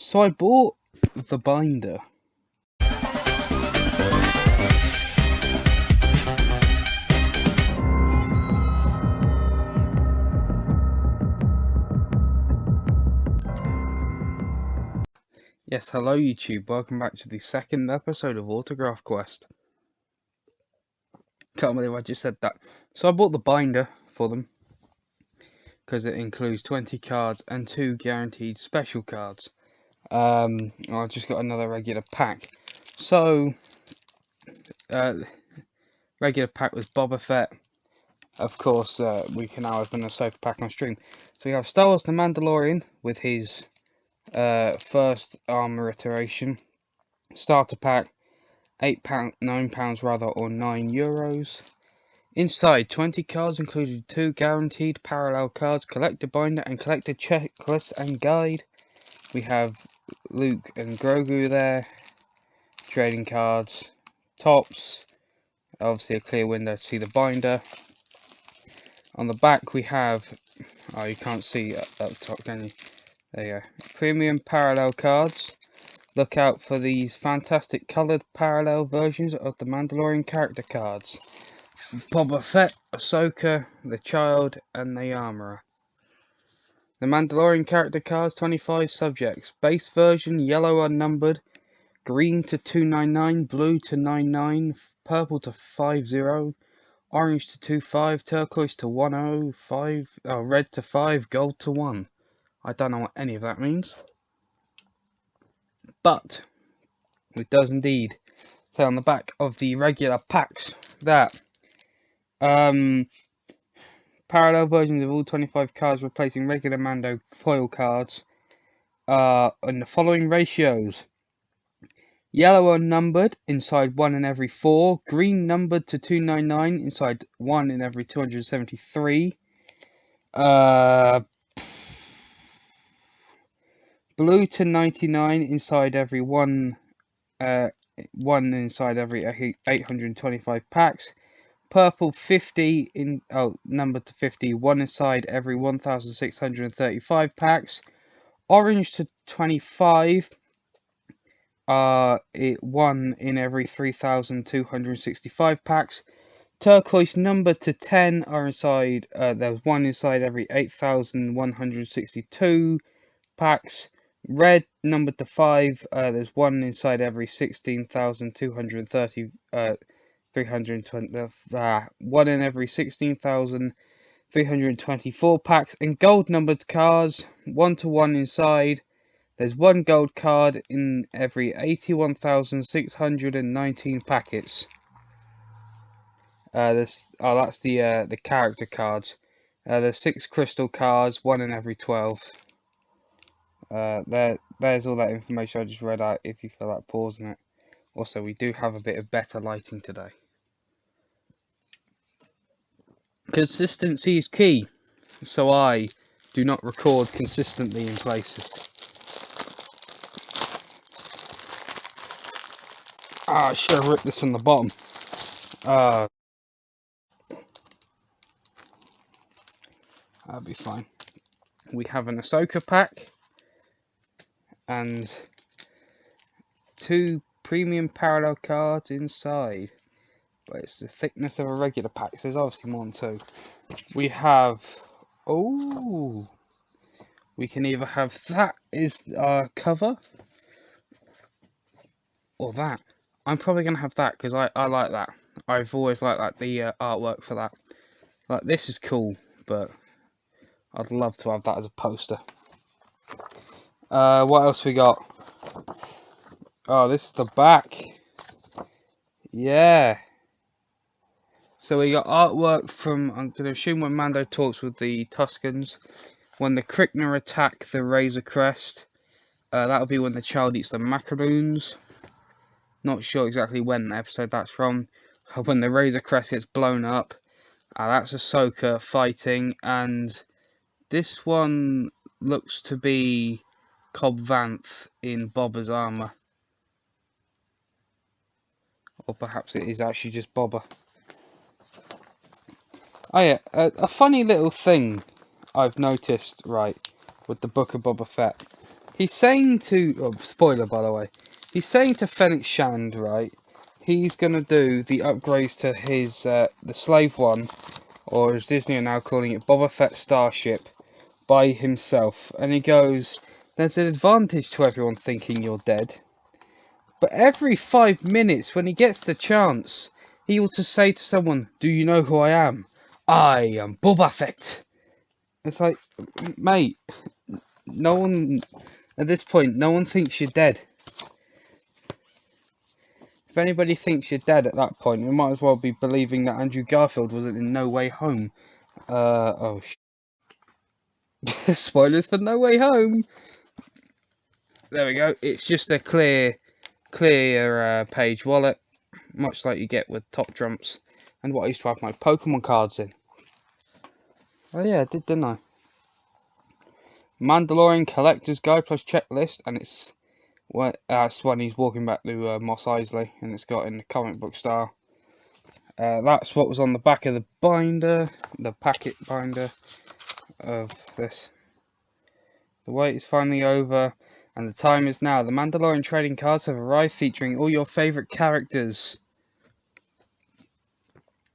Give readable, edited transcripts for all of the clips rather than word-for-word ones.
So I bought the binder. Yes, hello YouTube, welcome back to the second episode of Autograph Quest. Can't believe I just said that. So I bought the binder for them, because it includes 20 cards and 2 guaranteed special cards. I just got another regular pack. So, regular pack with Boba Fett. Of course, we can now open a sofa pack on stream. So we have Star Wars the Mandalorian with his first armor iteration. Starter pack, £9 rather, or €9. Inside, 20 cards included 2 guaranteed parallel cards, collector binder and collector checklist and guide. We have Luke and Grogu there, trading cards, tops, obviously a clear window to see the binder. On the back we have, oh you can't see at the top can you, there you go, premium parallel cards. Look out for these fantastic coloured parallel versions of the Mandalorian character cards. Boba Fett, Ahsoka, the Child and the Armourer. The Mandalorian character cards, 25 subjects. Base version, yellow unnumbered, green to 299, blue to 99, purple to 50, orange to 25, turquoise to 105, red to 5, gold to 1. I don't know what any of that means. But it does indeed say on the back of the regular packs that parallel versions of all 25 cards replacing regular Mando foil cards in the following ratios: yellow unnumbered, inside 1 in every 4, green numbered to 299, inside 1 in every 273, blue to 99, inside every 1 inside every 825 packs. Purple 50 numbered to 50, 1 inside every 1635 packs. Orange to 25, 1 in every 3265 packs. Turquoise numbered to 10 are inside, there's 1 inside every 8162 packs. Red numbered to 5, there's 1 inside every 16230 320, 1 in every 16,324 packs. And gold numbered cards, 1 to 1 inside, there's 1 gold card in every 81,619 packets. That's the character cards. There's 6 crystal cards, 1 in every 12. There's all that information I just read out, if you feel like pausing it. Also, we do have a bit of better lighting today. Consistency is key, so I do not record consistently in places. I should have ripped this from the bottom. That'll be fine. We have an Ahsoka pack and 2 premium parallel cards inside. But it's the thickness of a regular pack, so there's obviously more than 2. We have, we can either have that is our cover, or that. I'm probably going to have that, because I like that. I've always liked that, the artwork for that. Like, this is cool, but I'd love to have that as a poster. What else we got? Oh, this is the back. Yeah. So we got artwork from, I'm going to assume when Mando talks with the Tuscans, when the Krykna attack the Razor Crest. That'll be when the child eats the macaroons. Not sure exactly when the episode that's from. When the Razor Crest gets blown up. That's Ahsoka fighting, and this one looks to be Cobb Vanth in Boba's armour. Or perhaps it is actually just Boba. Oh yeah, a funny little thing I've noticed, right, with the Book of Boba Fett. He's saying to, oh, spoiler by the way, he's saying to Fennec Shand, right, he's going to do the upgrades to his, the slave one, or as Disney are now calling it, Boba Fett Starship, by himself. And he goes, there's an advantage to everyone thinking you're dead. But every 5 minutes, when he gets the chance, he ought to say to someone, do you know who I am? I am Boba Fett. It's like, mate, no one, at this point, no one thinks you're dead. If anybody thinks you're dead at that point, you might as well be believing that Andrew Garfield was in No Way Home. Spoilers for No Way Home. There we go. It's just a clear page wallet, much like you get with Top Trumps, and what I used to have my Pokemon cards in. Oh yeah, I did, didn't I? Mandalorian Collector's Guide plus checklist, and it's that's when he's walking back to Mos Eisley, and it's got in the comic book style. That's what was on the back of the binder, the packet binder of this. The wait is finally over, and the time is now. The Mandalorian trading cards have arrived, featuring all your favourite characters.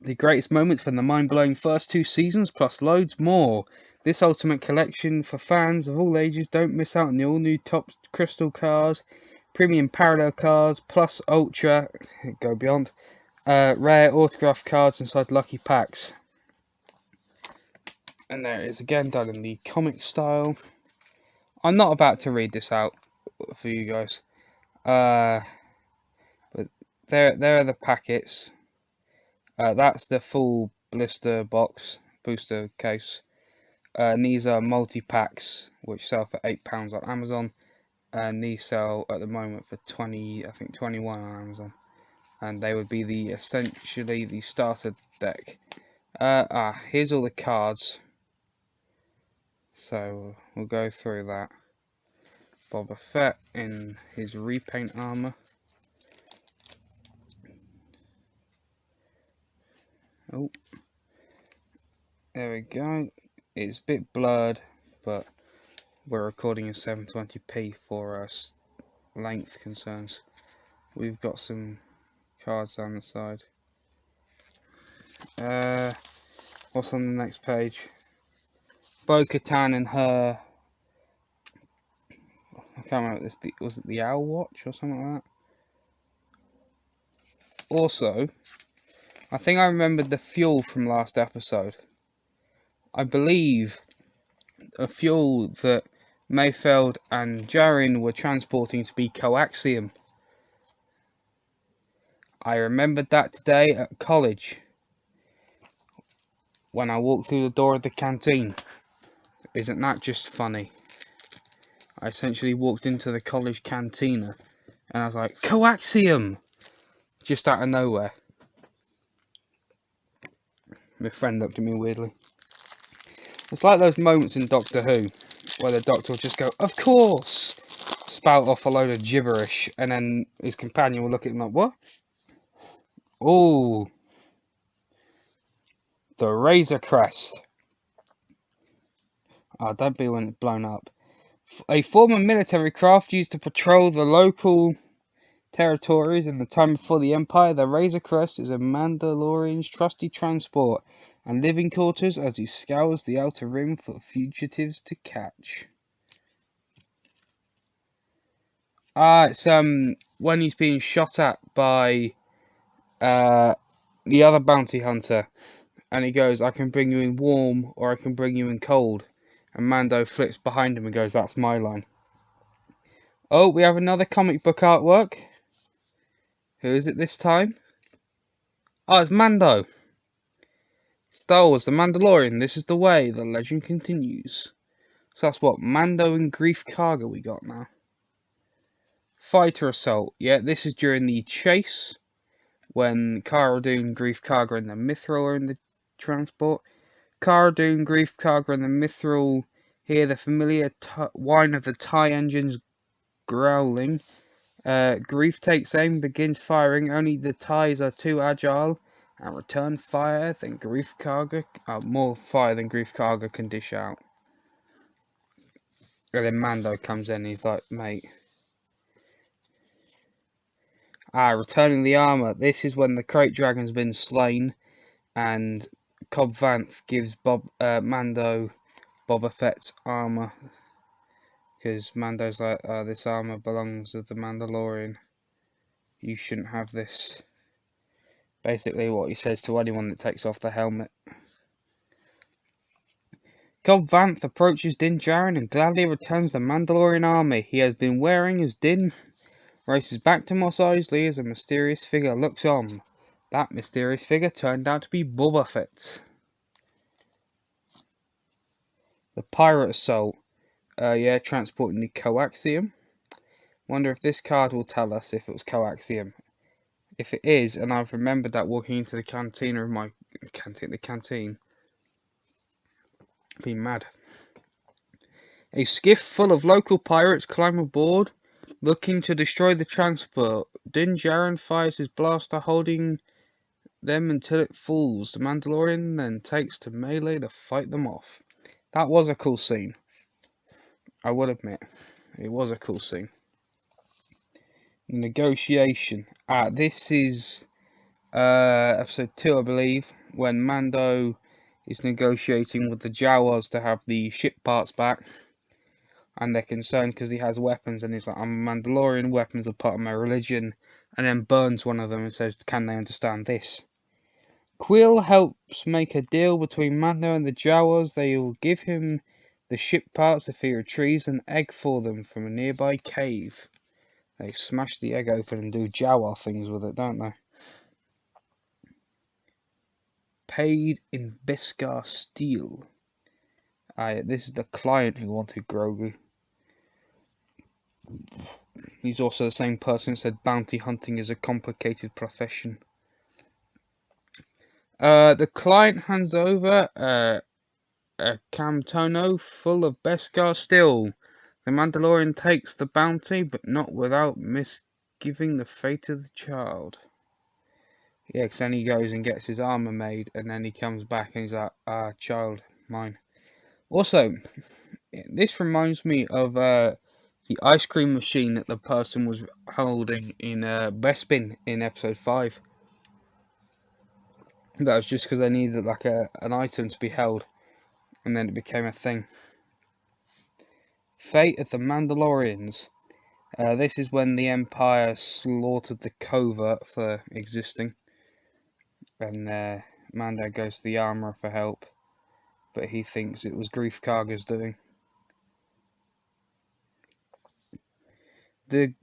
The greatest moments from the mind-blowing first 2 seasons, plus loads more. This ultimate collection for fans of all ages. Don't miss out on the all-new top crystal cards, premium parallel cards, plus ultra, go beyond, rare autograph cards inside lucky packs. And there it is again, done in the comic style. I'm not about to read this out for you guys. But there are the packets. That's the full blister box, booster case. And these are multi-packs, which sell for £8 on Amazon. And these sell at the moment for 21 on Amazon. And they would be essentially the starter deck. Here's all the cards. So we'll go through that. Boba Fett in his repaint armor. Oh, there we go. It's a bit blurred, but we're recording in 720p for us length concerns. We've got some cards down the side. What's on the next page? Bo-Katan and her, I can't remember this, was it the Owl Watch or something like that? Also, I think I remembered the fuel from last episode. I believe a fuel that Mayfeld and Jaren were transporting to be coaxium. I remembered that today at college when I walked through the door of the canteen. Isn't that just funny? I essentially walked into the college cantina and I was like, coaxium! Just out of nowhere. My friend looked at me weirdly. It's like those moments in Doctor Who where the Doctor will just go, of course! Spout off a load of gibberish, and then his companion will look at him like, what? Oh, the Razor Crest. Don't be when it's blown up. A former military craft used to patrol the local territories in the time before the Empire, the Razor Crest is a Mandalorian's trusty transport and living quarters as he scours the Outer Rim for fugitives to catch. It's when he's being shot at by the other bounty hunter, and he goes, I can bring you in warm or I can bring you in cold, and Mando flips behind him and goes, that's my line. Oh, we have another comic book artwork. Who is it this time? Oh, it's Mando. Star Wars, The Mandalorian, this is the way, the legend continues. So that's what, Mando and Grief Karga we got now. Fighter Assault, yeah, this is during the chase, when Cara Dune, Grief Karga and the Mithril are in the transport. Cara Dune, Grief Karga and the Mithril hear the familiar whine of the TIE engines growling. Grief takes aim, begins firing, only the TIEs are too agile and return fire than Grief Karga, more fire than Grief Karga can dish out. And then Mando comes in, he's like, mate. Returning the armor. This is when the Crate Dragon's been slain, and Cobb Vanth gives Mando Boba Fett's armor. Because Mando's like, this armor belongs to the Mandalorian. You shouldn't have this. Basically what he says to anyone that takes off the helmet. Cobb Vanth approaches Din Djarin and gladly returns the Mandalorian army he has been wearing as Din races back to Mos Eisley as a mysterious figure looks on. That mysterious figure turned out to be Boba Fett. The pirate assault. Yeah, transporting the coaxium. Wonder if this card will tell us if it was coaxium. If it is, and I've remembered that walking into the canteen of my canteen, be mad. A skiff full of local pirates climb aboard, looking to destroy the transport. Din Djarin fires his blaster, holding them until it falls. The Mandalorian then takes to melee to fight them off. That was a cool scene. I will admit, it was a cool scene. Negotiation. This is episode 2, I believe, when Mando is negotiating with the Jawas to have the ship parts back. And they're concerned because he has weapons, and he's like, I'm a Mandalorian, weapons are part of my religion, and then burns one of them and says, can they understand this? Quill helps make a deal between Mando and the Jawas. They will give him the ship parts if he retrieves an egg for them from a nearby cave. They smash the egg open and do Jawa things with it, don't they? Paid in Beskar steel. This is the client who wanted Grogu. He's also the same person who said bounty hunting is a complicated profession. The client hands over a Camtono full of Beskar steel. The Mandalorian takes the bounty, but not without misgiving the fate of the child. Yeah, because then he goes and gets his armor made, and then he comes back and he's like, child, mine. Also, this reminds me of the ice cream machine that the person was holding in Bespin in episode 5. That was just because they needed like an item to be held, and then it became a thing. Fate of the Mandalorians. This is when the Empire slaughtered the Covert for existing, and Mando goes to the armourer for help, but he thinks it was Grief Karga's doing. The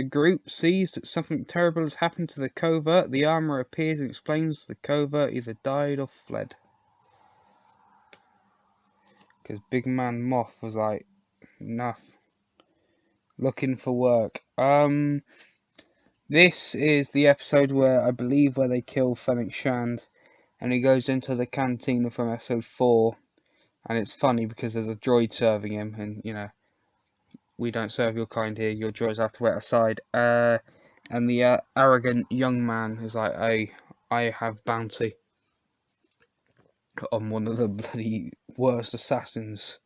group sees that something terrible has happened to the Covert. The armourer appears and explains the Covert either died or fled. Because Big Man Moff was like, enough. Looking for work. This is the episode where I believe where they kill Fennec Shand, and he goes into the cantina from episode 4, and it's funny because there's a droid serving him, and you know, we don't serve your kind here, your droids have to wait outside. And the arrogant young man is like, hey, I have bounty on one of the bloody worst assassins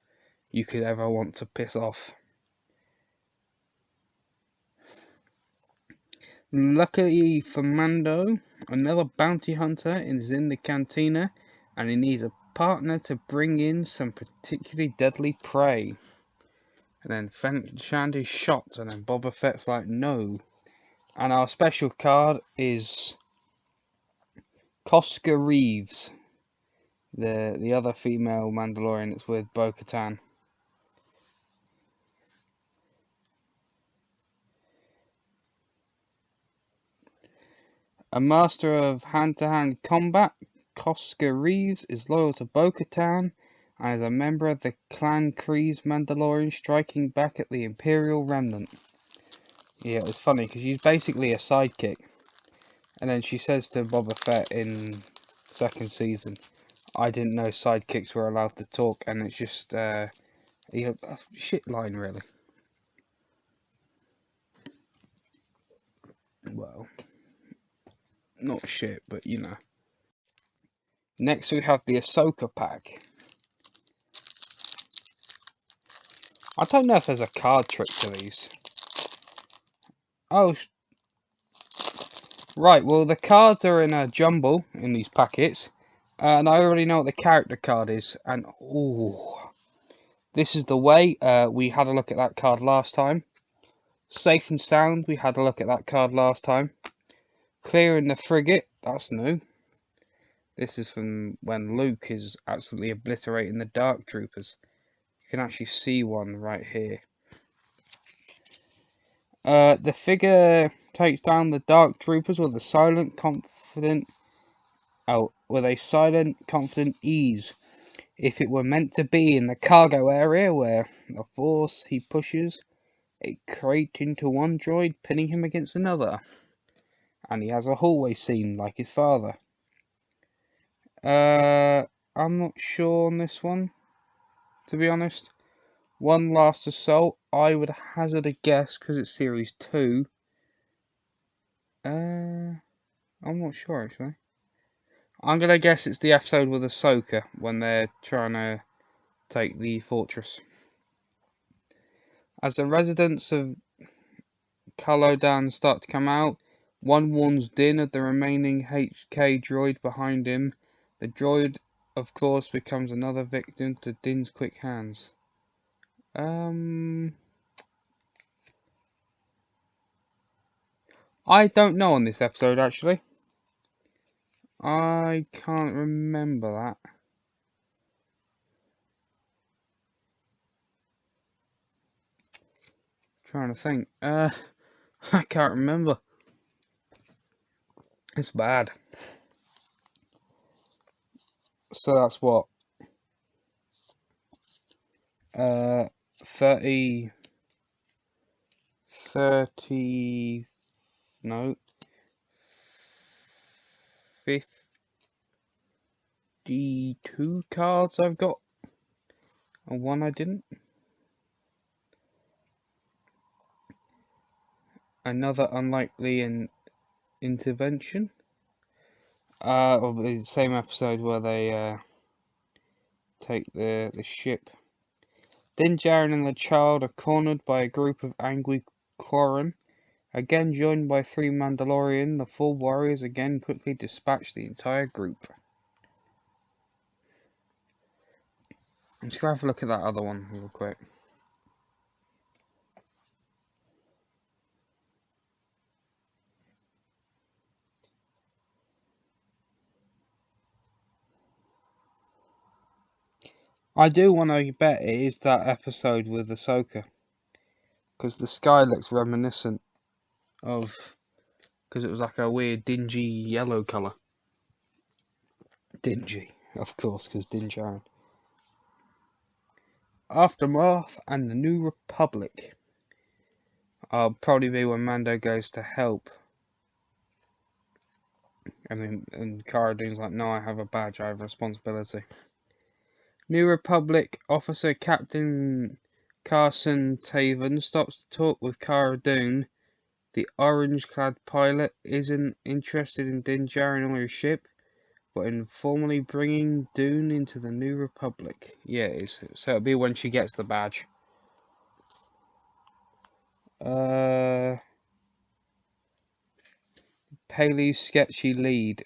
you could ever want to piss off. Luckily for Mando, another bounty hunter is in the cantina, and he needs a partner to bring in some particularly deadly prey. And then Fennec Shand is shot, and then Boba Fett's like, no. And our special card is Koska Reeves, the other female Mandalorian that's with Bo-Katan. A master of hand-to-hand combat, Koska Reeves is loyal to Bo-Katan and is a member of the Clan Kree's Mandalorian striking back at the Imperial Remnant. Yeah, it was funny because she's basically a sidekick. And then she says to Boba Fett in second season, I didn't know sidekicks were allowed to talk, and it's just a shit line, really. Well, not shit, but you know. Next we have the Ahsoka pack. I don't know if there's a card trick to these. Oh, right. Well, the cards are in a jumble in these packets, and I already know what the character card is. And oh, this is the way. We had a look at that card last time. Safe and Sound. We had a look at that card last time. Clearing the Frigate. That's new. This is from when Luke is absolutely obliterating the Dark Troopers. You can actually see one right here. The figure takes down the Dark Troopers with a silent, confident ease. If it were meant to be in the cargo area where the force he pushes a crate into one droid, pinning him against another. And he has a hallway scene like his father. I'm not sure on this one, to be honest. One Last Assault, I would hazard a guess because it's Series 2. I'm not sure actually. I'm gonna guess it's the episode with Ahsoka when they're trying to take the fortress. As the residents of Calodan start to come out, one warns Din of the remaining HK droid behind him. The droid, of course, becomes another victim to Din's quick hands. I don't know on this episode actually. I can't remember that. Trying to think. I can't remember. It's bad. So that's what? 30, no, 52 cards I've got, and one I didn't. Another unlikely intervention. Of the same episode where they take the ship. Din Djarin and the child are cornered by a group of angry Quarren. Again joined by 3 Mandalorian, the 4 warriors again quickly dispatch the entire group. I'm just going to have a look at that other one real quick. I do want to bet it is that episode with Ahsoka, because the sky looks reminiscent of, because it was like a weird dingy yellow colour. Dingy, of course, because Din Djarin. Aftermath and the New Republic. I'll probably be when Mando goes to help. And Cara Dune's like, no, I have a badge, I have responsibility. New Republic officer Captain Carson Taven stops to talk with Cara Dune. The orange-clad pilot isn't interested in Din Djarin or his ship, but in formally bringing Dune into the New Republic. Yeah, it is. So it'll be when she gets the badge. Paley's sketchy lead.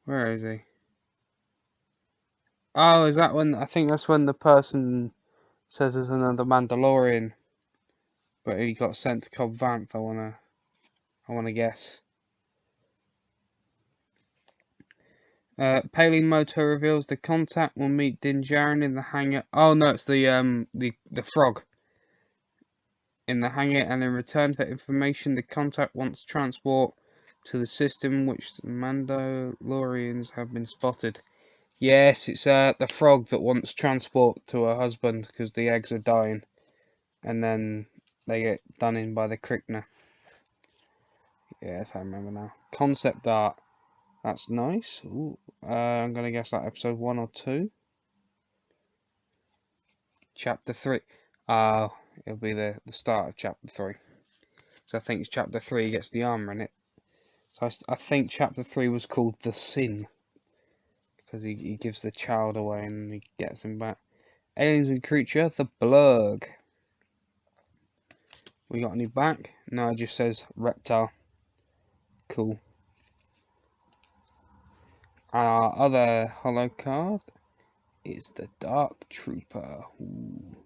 Where is he? Oh, is that when? I think that's when the person says there's another Mandalorian, but he got sent to Cobb Vanth. I wanna guess. Paley Moto reveals the contact will meet Din Djarin in the hangar. Oh no, it's the frog in the hangar, and in return for information, the contact wants transport to the system which the Mandalorians have been spotted. Yes, it's the frog that wants transport to her husband because the eggs are dying, and then they get done in by the Krykna. Yes, I remember now. Concept art. That's nice. Ooh, I'm gonna guess that episode 1 or 2. Chapter 3. Oh, it'll be the start of chapter 3. So I think it's chapter 3 gets the armor in it. So I think chapter 3 was called The Sin. because he gives the child away and he gets him back. Aliens and creature, the Blurg. We got any back? No, it just says reptile. Cool. Our other holo card is the Dark Trooper. Ooh.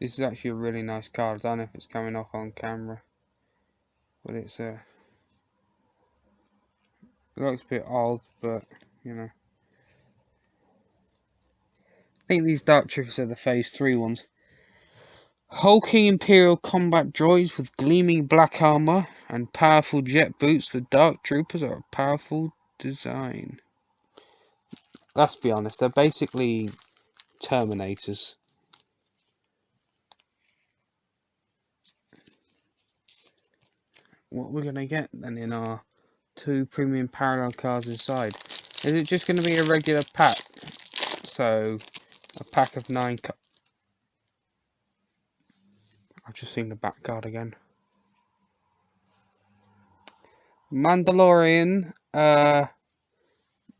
This is actually a really nice card. I don't know if it's coming off on camera, but it looks a bit old, but you know. I think these Dark Troopers are the Phase 3 ones. Hulking Imperial combat droids with gleaming black armor and powerful jet boots, the Dark Troopers are a powerful design. Let's be honest, they're basically Terminators. What we're gonna get then in our 2 premium parallel cards inside? Is it just gonna be a regular pack? So a pack of 9. I've just seen the back card again. Mandalorian,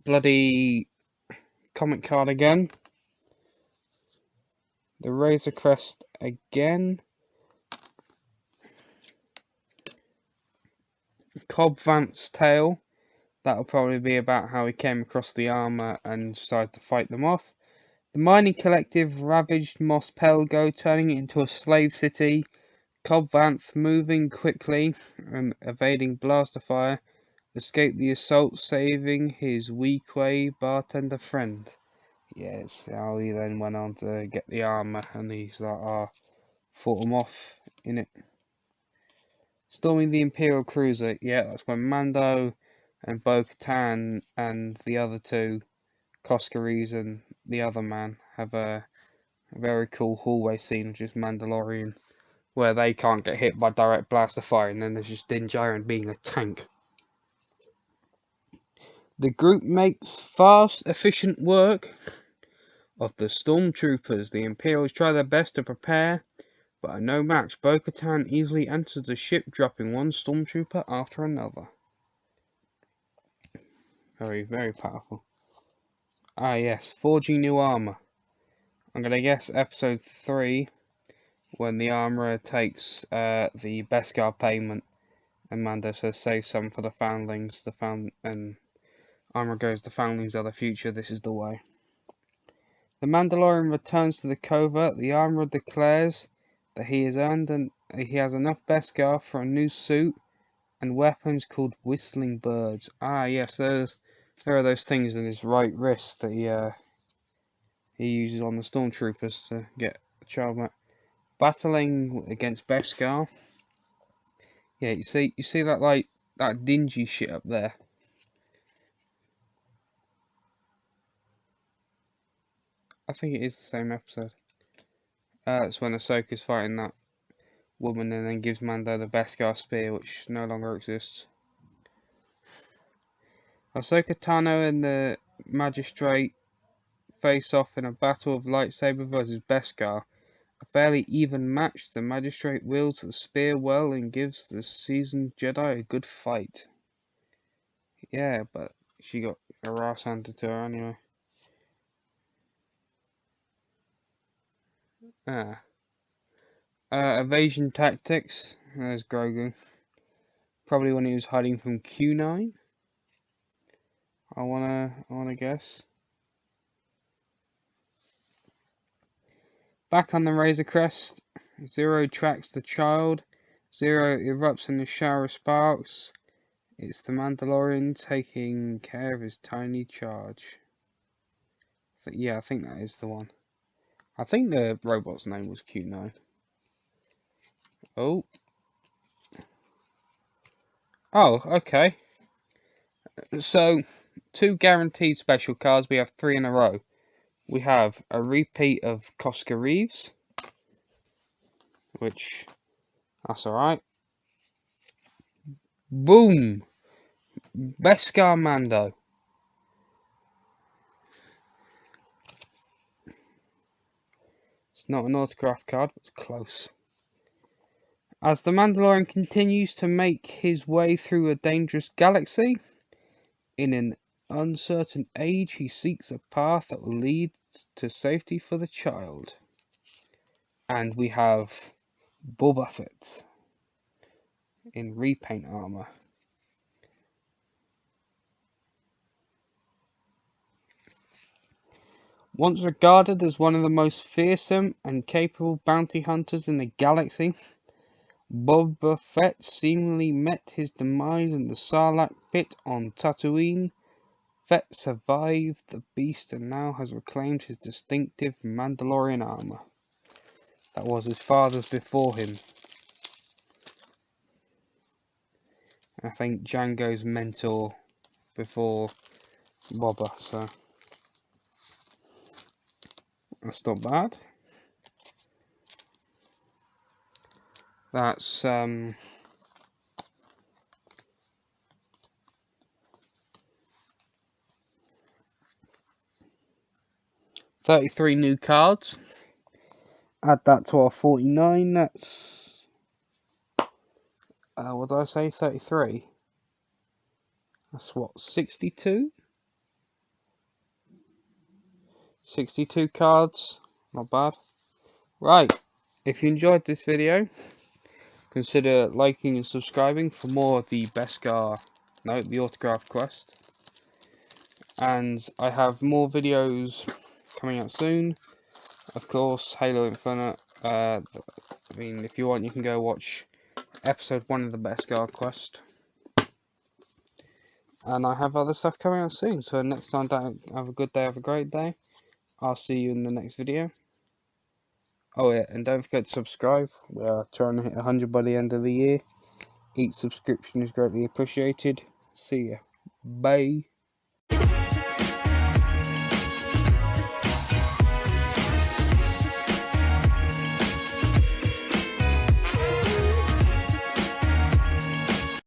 bloody comic card again. The Razor Crest again. Cobb Vanth's tale. That'll probably be about how he came across the armor and decided to fight them off. The mining collective ravaged Mos Pelgo, turning it into a slave city. Cobb Vanth, moving quickly and evading blaster fire, escaped the assault, saving his Weequay bartender friend. Yes, how he then went on to get the armor, and he's like, fought him off in it. Storming the Imperial cruiser. Yeah, that's when Mando and Bo-Katan and the other 2, Koskari's and the other man, have a very cool hallway scene of just Mandalorian, where they can't get hit by direct blaster fire, and then there's just Din Djarin being a tank. The group makes fast, efficient work of the stormtroopers. The Imperials try their best to prepare, but are no match. Bo-Katan easily enters the ship, dropping one stormtrooper after another. Very, very powerful. Ah yes, forging new armor. I'm gonna guess episode 3, when the armorer takes the Beskar payment, and Mando says, "Save some for the foundlings." And armorer goes, "The foundlings are the future. This is the way." The Mandalorian returns to the covert. The armorer declares that he has earned and he has enough Beskar for a new suit and weapons called whistling birds. Ah yes, there are those things in his right wrist that he uses on the stormtroopers to get the child back. Battling against Beskar. Yeah, you see that, like, that dingy shit up there. I think it is the same episode. It's when Ahsoka's fighting that woman and then gives Mando the Beskar spear, which no longer exists. Ahsoka Tano and the Magistrate face off in a battle of lightsaber versus Beskar. A fairly even match. The Magistrate wields the spear well and gives the seasoned Jedi a good fight. Yeah, but she got her ass handed to her anyway. Evasion tactics. There's Grogu. Probably when he was hiding from Q9. I wanna guess. Back on the Razor Crest, Zero tracks the child. Zero erupts in a shower of sparks. It's the Mandalorian taking care of his tiny charge. Yeah, I think that is the one. I think the robot's name was Q9. Oh. Oh, okay. So, 2 guaranteed special cards. We have 3 in a row. We have a repeat of Koska Reeves, which, that's alright. Boom! Beskar Mando. It's not an autograph card, but it's close. As the Mandalorian continues to make his way through a dangerous galaxy in an uncertain age, he seeks a path that will lead to safety for the child. And we have Boba Fett in repaint armor. Once regarded as one of the most fearsome and capable bounty hunters in the galaxy, Boba Fett seemingly met his demise in the Sarlacc pit on Tatooine. Fett survived the beast and now has reclaimed his distinctive Mandalorian armor. That was his father's before him. I think Jango's mentor before Boba, so that's not bad. That's 33 new cards. Add that to our 49. That's what did I say? 33. That's what, 62? 62 cards. Not bad. Right. If you enjoyed this video, consider liking and subscribing for more of the the autograph quest. And I have more videos coming out soon. Of course, Halo Infinite. I mean, if you want, you can go watch episode 1 of the Beskar quest. And I have other stuff coming out soon. So next time, have a good day, have a great day. I'll see you in the next video. Oh yeah, and don't forget to subscribe. We are trying to hit 100 by the end of the year. Each subscription is greatly appreciated. See ya. Bye.